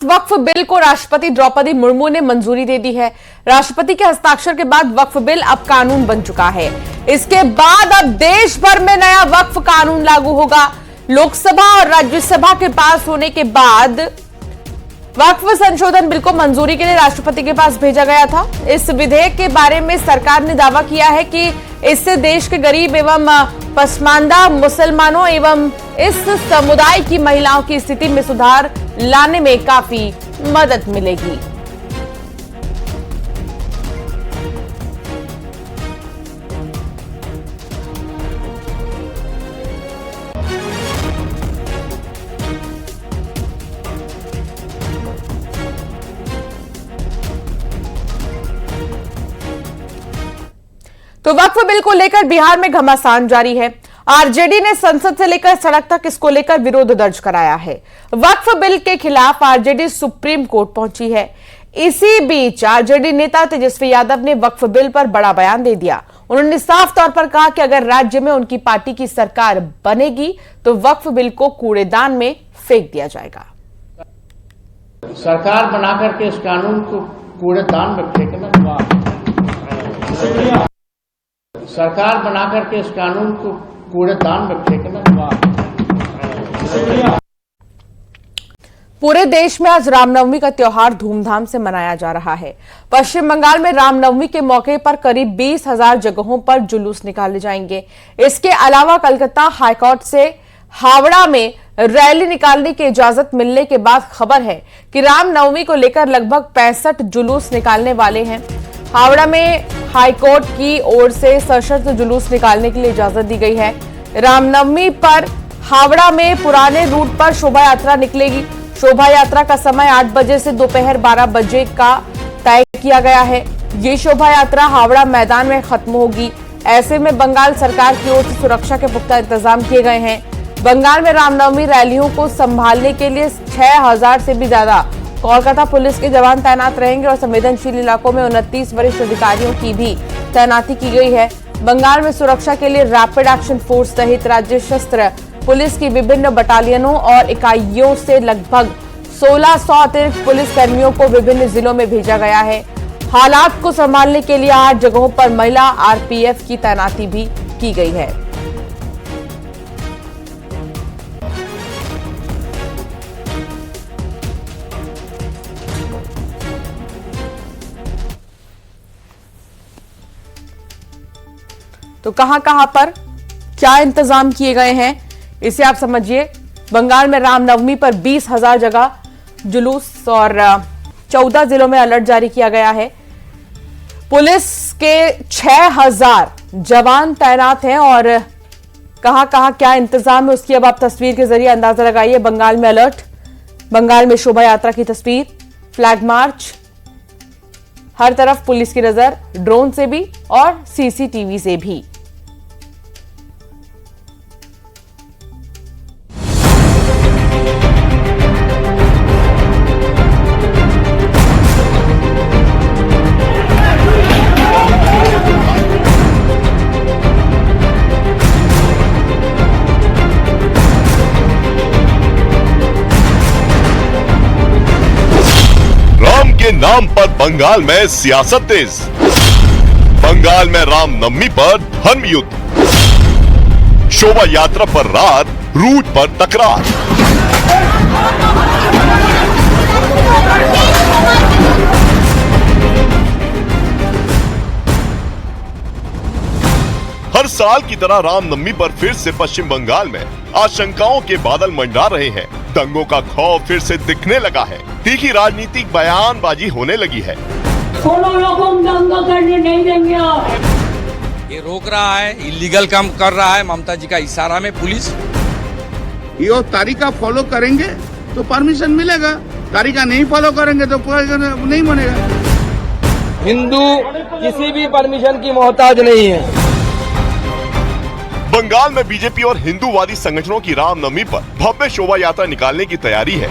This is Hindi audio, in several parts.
वक्फ बिल को राष्ट्रपति द्रौपदी मुर्मू ने मंजूरी दे दी है। राष्ट्रपति के हस्ताक्षर के बाद वक्फ बिल अब कानून बन चुका है। इसके बाद अब देश भर में नया वक्फ कानून लागू होगा। लोकसभा और राज्यसभा के पास होने के बाद वक्फ संशोधन बिल को मंजूरी के लिए राष्ट्रपति के पास भेजा गया था। इस विधेयक के बारे में सरकार ने दावा किया है कि इससे देश के गरीब एवं पसमानदा मुसलमानों एवं इस समुदाय की महिलाओं की स्थिति में सुधार लाने में काफी मदद मिलेगी। तो वक्फ बिल को लेकर बिहार में घमासान जारी है। आरजेडी ने संसद से लेकर सड़क तक इसको लेकर विरोध दर्ज कराया है। वक्फ बिल के खिलाफ आरजेडी सुप्रीम कोर्ट पहुंची है। इसी बीच आरजेडी नेता तेजस्वी यादव ने वक्फ बिल पर बड़ा बयान दे दिया। उन्होंने साफ तौर पर कहा कि अगर राज्य में उनकी पार्टी की सरकार बनेगी तो वक्फ बिल को कूड़ेदान में फेंक दिया जाएगा। सरकार बनाकर के इस कानून को कूड़ेदान में फेंकना, सरकार बनाकर के इस कानून को कूड़ेदान में फेंकना। पूरे देश में आज रामनवमी का त्योहार धूमधाम से मनाया जा रहा है। पश्चिम बंगाल में रामनवमी के मौके पर करीब 20,000 जगहों पर जुलूस निकाले जाएंगे। इसके अलावा कलकत्ता हाईकोर्ट से हावड़ा में रैली निकालने की इजाजत मिलने के बाद खबर है कि रामनवमी को लेकर लगभग 65 जुलूस निकालने वाले हैं। हावड़ा में हाईकोर्ट की ओर से सशर्त जुलूस निकालने के लिए इजाजत दी गई है। रामनवमी पर हावड़ा में पुराने रूट पर शोभा यात्रा निकलेगी। शोभा यात्रा का समय 8 बजे से दोपहर 12 बजे का तय किया गया है। ये शोभा यात्रा हावड़ा मैदान में खत्म होगी। ऐसे में बंगाल सरकार की ओर से सुरक्षा के पुख्ता इंतजाम किए गए हैं। बंगाल में रामनवमी रैलियों को संभालने के लिए 6,000 से भी ज्यादा कोलकाता पुलिस के जवान तैनात रहेंगे और संवेदनशील इलाकों में 29 वरिष्ठ अधिकारियों की भी तैनाती की गई है। बंगाल में सुरक्षा के लिए रैपिड एक्शन फोर्स सहित राज्य सशस्त्र पुलिस की विभिन्न बटालियनों और इकाइयों से लगभग 1600 अतिरिक्त पुलिस कर्मियों को विभिन्न जिलों में भेजा गया है। हालात को संभालने के लिए 8 जगहों पर महिला आरपीएफ की तैनाती भी की गई है। तो कहां पर क्या इंतजाम किए गए हैं इसे आप समझिए। बंगाल में रामनवमी पर 20,000 जगह जुलूस और 14 जिलों में अलर्ट जारी किया गया है। पुलिस के 6,000 जवान तैनात हैं और कहां क्या इंतजाम है उसकी अब आप तस्वीर के जरिए अंदाजा लगाइए। बंगाल में अलर्ट, बंगाल में शोभा यात्रा की तस्वीर, फ्लैग मार्च, हर तरफ पुलिस की नजर, ड्रोन से भी और सीसीटीवी से भी। के नाम पर बंगाल में सियासत तेज, बंगाल में रामनवमी पर धर्म युद्ध, शोभा यात्रा पर रात, रूट पर तकरार। हर साल की तरह रामनवमी पर फिर से पश्चिम बंगाल में आशंकाओं के बादल मंडरा रहे हैं। दंगों का खौफ फिर से दिखने लगा है। तीखी राजनीतिक बयानबाजी होने लगी है। दंगा करने नहीं देंगे। ये रोक रहा है, इलीगल काम कर रहा है। ममता जी का इशारा में पुलिस ये तारीखा फॉलो करेंगे तो परमिशन मिलेगा, तारीखा नहीं फॉलो करेंगे तो नहीं बनेगा। हिंदू किसी भी परमिशन की मोहताज नहीं है। बंगाल में बीजेपी और हिंदूवादी संगठनों की रामनवमी पर भव्य शोभा यात्रा निकालने की तैयारी है।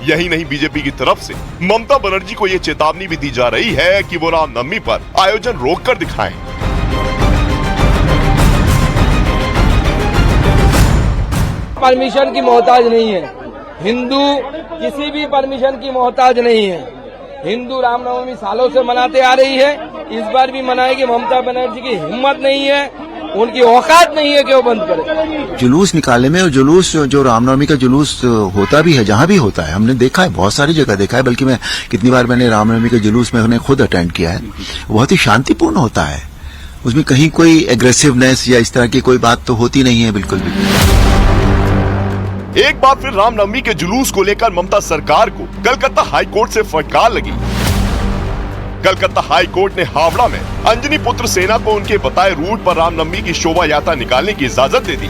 यही नहीं, बीजेपी की तरफ से ममता बनर्जी को ये चेतावनी भी दी जा रही है कि वो रामनवमी पर आयोजन रोककर दिखाएं। परमिशन की मोहताज नहीं है। हिंदू किसी भी परमिशन की मोहताज नहीं है। हिंदू रामनवमी सालों से मनाते आ रही है, इस बार भी मनाएगी। ममता बनर्जी की हिम्मत नहीं है, उनकी औकात नहीं है कि वो बंद करे। जुलूस निकालने में, और जुलूस जो रामनवमी का जुलूस होता भी है, जहां भी होता है, हमने देखा है, बहुत सारी जगह देखा है, बल्कि मैं कितनी बार मैंने रामनवमी के जुलूस में उन्हें खुद अटेंड किया है। बहुत ही शांतिपूर्ण होता है, उसमें कहीं कोई एग्रेसिवनेस या इस तरह की कोई बात तो होती नहीं है, बिल्कुल भी। एक बार फिर रामनवमी के जुलूस को लेकर ममता सरकार को कलकत्ता हाई कोर्ट से फटकार लगी। कलकत्ता हाई कोर्ट ने हावड़ा में अंजनी पुत्र सेना को उनके बताए रूट पर रामनवमी की शोभा यात्रा निकालने की इजाजत दे दी।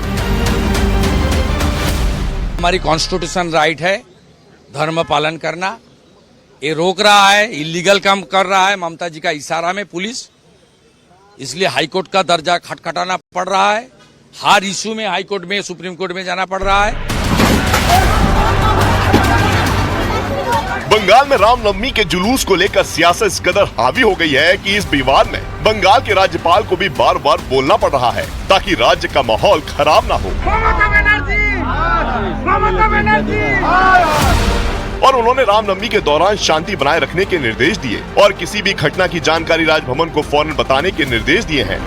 हमारी कॉन्स्टिट्यूशन राइट है धर्म पालन करना। ये रोक रहा है, इलीगल काम कर रहा है ममता जी का इशारा में पुलिस, इसलिए हाईकोर्ट का दर्जा खटखटाना पड़ रहा है। हर इश्यू में हाईकोर्ट में, सुप्रीम कोर्ट में जाना पड़ रहा है। बंगाल में रामनवमी के जुलूस को लेकर सियासत इस कदर हावी हो गई है कि इस विवाद में बंगाल के राज्यपाल को भी बार बार बोलना पड़ रहा है ताकि राज्य का माहौल खराब ना हो। और उन्होंने रामनवमी के दौरान शांति बनाए रखने के निर्देश दिए और किसी भी घटना की जानकारी राजभवन को फौरन बताने के निर्देश दिए हैं।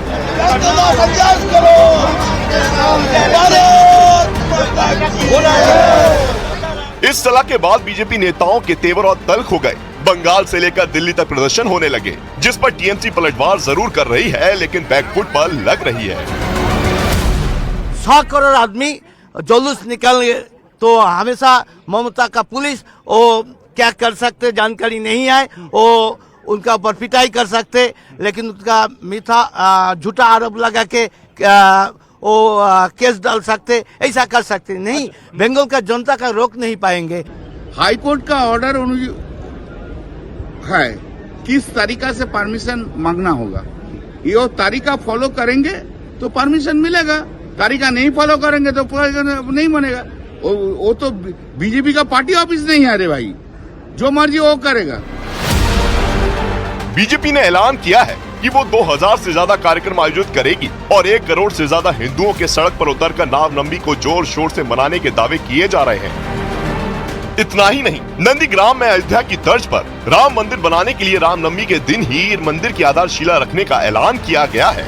इस सलाह के बाद बीजेपी नेताओं के तेवर और तल्ख हो गए। बंगाल से लेकर दिल्ली तक प्रदर्शन होने लगे, जिस पर टीएमसी पलटवार जरूर कर रही है, लेकिन बैकफुट पर लग रही है। 100 करोड़ आदमी जुलूस निकाल तो हमेशा ममता का पुलिस वो क्या कर सकते जानकारी नहीं है, वो उनका ऊपर पिटाई कर सकते, लेकिन उनका मीठा झूठा आरोप लगा के वो केस डाल सकते, ऐसा कर सकते नहीं। बंगाल का जनता का रोक नहीं पाएंगे। हाई कोर्ट का ऑर्डर है किस तरीका से परमिशन मांगना होगा, ये तरीका फॉलो करेंगे तो परमिशन मिलेगा, तरीका नहीं फॉलो करेंगे तो नहीं बनेगा। वो तो बीजेपी का पार्टी ऑफिस नहीं है, अरे भाई जो मर्जी वो करेगा। बीजेपी ने ऐलान किया है कि वो 2000 से ज्यादा कार्यक्रम आयोजित करेगी और 1 करोड़ से ज्यादा हिंदुओं के सड़क पर उतरकर रामनवमी को जोर शोर से मनाने के दावे किए जा रहे हैं। इतना ही नहीं, नंदीग्राम में अयोध्या की तर्ज पर राम मंदिर बनाने के लिए रामनवमी के दिन ही मंदिर की आधारशिला रखने का ऐलान किया गया है।